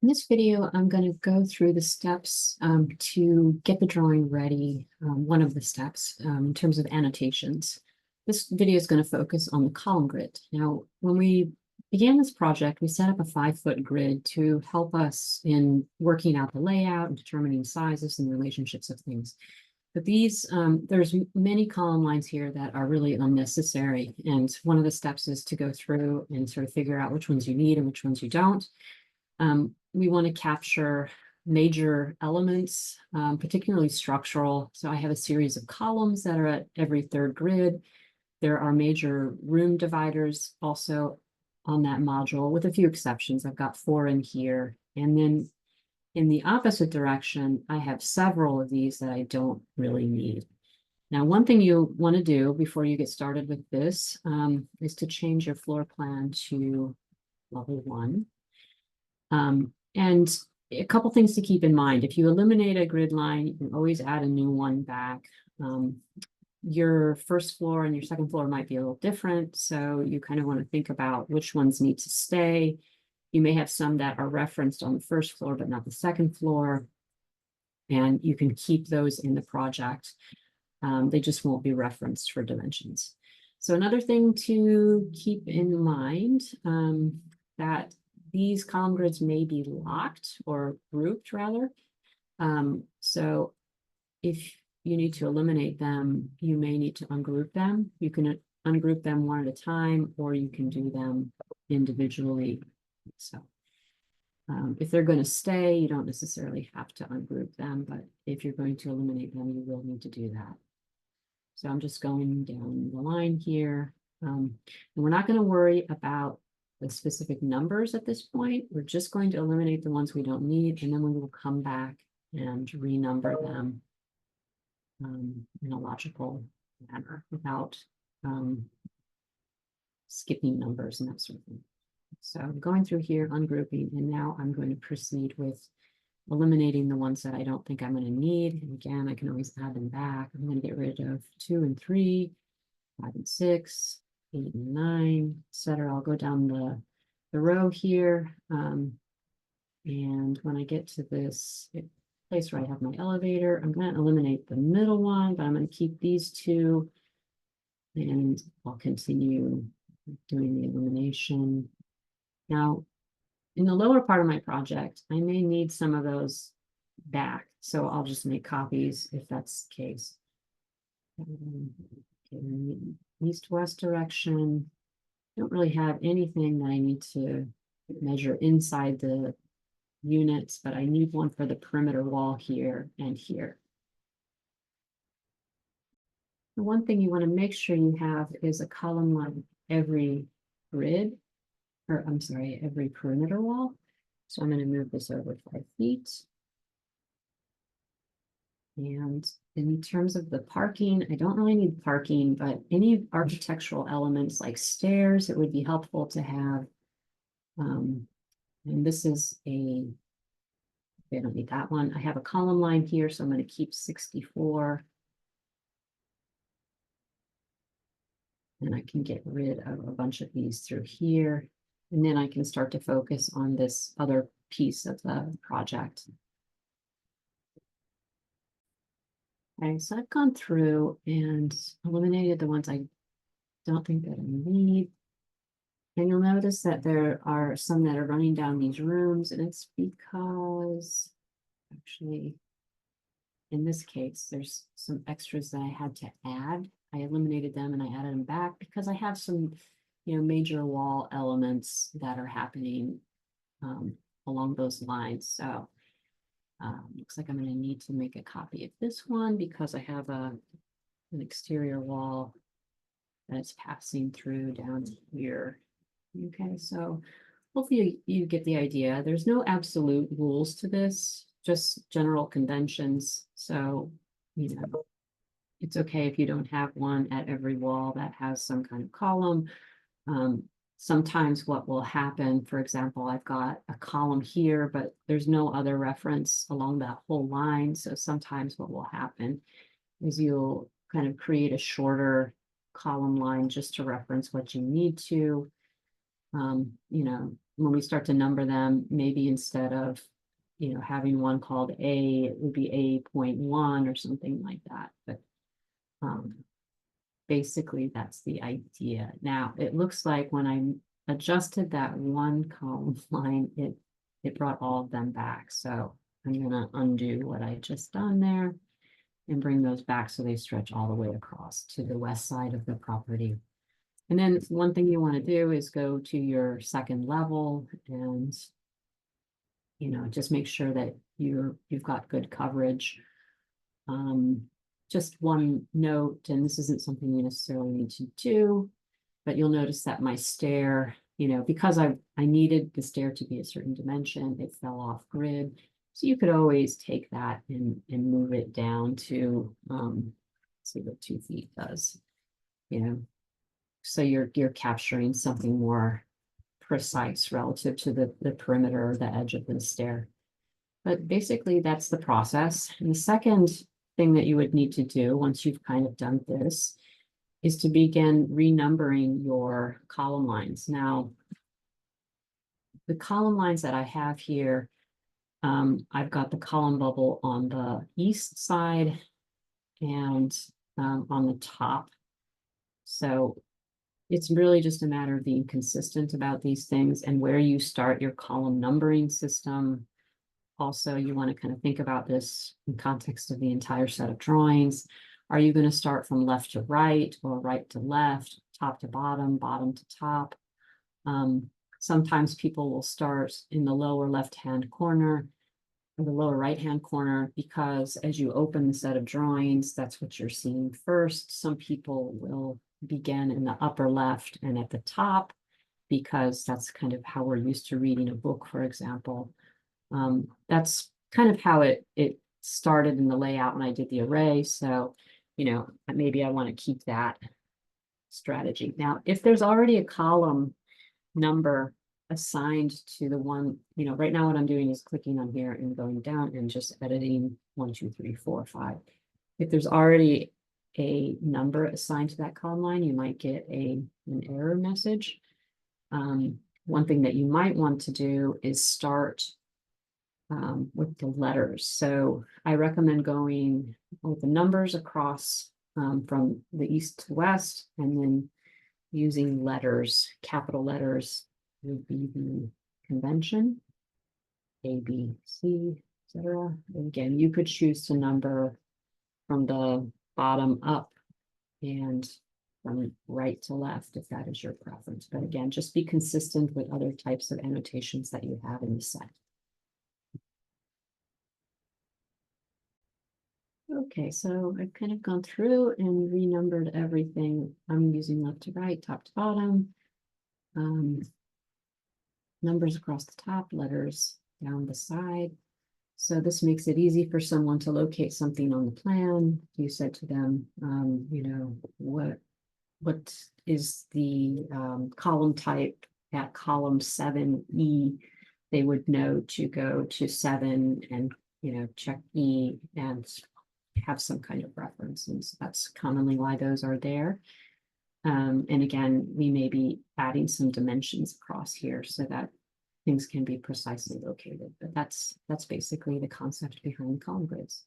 In this video, I'm going to go through the steps to get the drawing ready, one of the steps in terms of annotations. This video is going to focus on the column grid. Now, when we began this project, we set up a 5-foot grid to help us in working out the layout and determining sizes and relationships of things. But these, there's many column lines here that are really unnecessary. And one of the steps is to go through and sort of figure out which ones you need and which ones you don't. We want to capture major elements, particularly structural. So I have a series of columns that are at every third grid. There are major room dividers also on that module, with a few exceptions. I've got 4 in here. And then in the opposite direction, I have several of these that I don't really need. Now, one thing you want to do before you get started with this is to change your floor plan to level 1. And a couple things to keep in mind. If you eliminate a grid line, you can always add a new one back. Your first floor and your second floor might be a little different, so you kind of want to think about which ones need to stay. You may have some that are referenced on the first floor, but not the second floor, and you can keep those in the project. They just won't be referenced for dimensions. So another thing to keep in mind, that these column grids may be locked or grouped rather. So if you need to eliminate them, you may need to ungroup them. You can ungroup them one at a time, or you can do them individually. So if they're going to stay, you don't necessarily have to ungroup them, but if you're going to eliminate them, you will need to do that. So I'm just going down the line here. And we're not going to worry about the specific numbers at this point. We're just going to eliminate the ones we don't need, and then we will come back and renumber them in a logical manner without skipping numbers and that sort of thing. So I'm going through here, ungrouping, and now I'm going to proceed with eliminating the ones that I don't think I'm going to need. And again, I can always add them back. I'm going to get rid of 2 and 3, 5 and 6, 8 and 9, etc. I'll go down the row here. And when I get to this place where I have my elevator, I'm going to eliminate the middle one, but I'm going to keep these 2. And I'll continue doing the elimination. Now, in the lower part of my project, I may need some of those back. So I'll just make copies if that's the case. East-west direction. Don't really have anything that I need to measure inside the units, but I need one for the perimeter wall here and here. The one thing you want to make sure you have is a column line every grid, or I'm sorry, every perimeter wall. So I'm going to move this over 5 feet. And in terms of the parking, I don't really need parking, but any architectural elements like stairs, it would be helpful to have. And this is I don't need that one. I have a column line here, so I'm going to keep 64. And I can get rid of a bunch of these through here. And then I can start to focus on this other piece of the project. Okay, so I've gone through and eliminated the ones I don't think that I need. And you'll notice that there are some that are running down these rooms, and it's because actually, in this case, there's some extras that I had to add. I eliminated them and I added them back because I have some, major wall elements that are happening along those lines. So looks like I'm going to need to make a copy of this one because I have an exterior wall that's passing through down here. Okay, so hopefully you get the idea. There's no absolute rules to this, just general conventions. So, it's okay if you don't have one at every wall that has some kind of column. Sometimes what will happen, for example, I've got a column here, but there's no other reference along that whole line. So sometimes what will happen is you'll kind of create a shorter column line just to reference what you need to. when we start to number them, maybe instead of, having one called A, it would be A.1 or something like that. But basically, that's the idea. Now, it looks like when I adjusted that one column line, it brought all of them back. So I'm gonna undo what I just done there and bring those back so they stretch all the way across to the west side of the property. And then one thing you want to do is go to your second level and, just make sure that you've got good coverage. Just one note, and this isn't something you necessarily need to do, but you'll notice that my stair, because I needed the stair to be a certain dimension, it fell off grid. So you could always take that and move it down to, see what 2 feet does, so you're capturing something more precise relative to the perimeter or the edge of the stair. But basically, that's the process. And the second thing that you would need to do once you've kind of done this is to begin renumbering your column lines. Now, the column lines that I have here, I've got the column bubble on the east side and on the top. So it's really just a matter of being consistent about these things and where you start your column numbering system. Also, you want to kind of think about this in context of the entire set of drawings. Are you going to start from left to right or right to left, top to bottom, bottom to top? Sometimes people will start in the lower left-hand corner or the lower right-hand corner because as you open the set of drawings, that's what you're seeing first. Some people will begin in the upper left and at the top because that's kind of how we're used to reading a book, for example. That's kind of how it started in the layout when I did the array. So, maybe I want to keep that strategy. Now, if there's already a column number assigned to the one, right now what I'm doing is clicking on here and going down and just editing 1, 2, 3, 4, 5. If there's already a number assigned to that column line, you might get an error message. One thing that you might want to do is start with the letters. So I recommend going with the numbers across from the east to west, and then using letters, capital letters would be the convention, A, B, C, etc. Again, you could choose to number from the bottom up and from right to left if that is your preference. But again, just be consistent with other types of annotations that you have in the set. Okay, so I've kind of gone through and renumbered everything. I'm using left to right, top to bottom. Numbers across the top, letters down the side. So this makes it easy for someone to locate something on the plan. You said to them, what is the column type at column 7E? They would know to go to 7 and check E and have some kind of reference. And so that's commonly why those are there. And again, we may be adding some dimensions across here so that things can be precisely located. But that's basically the concept behind column grids.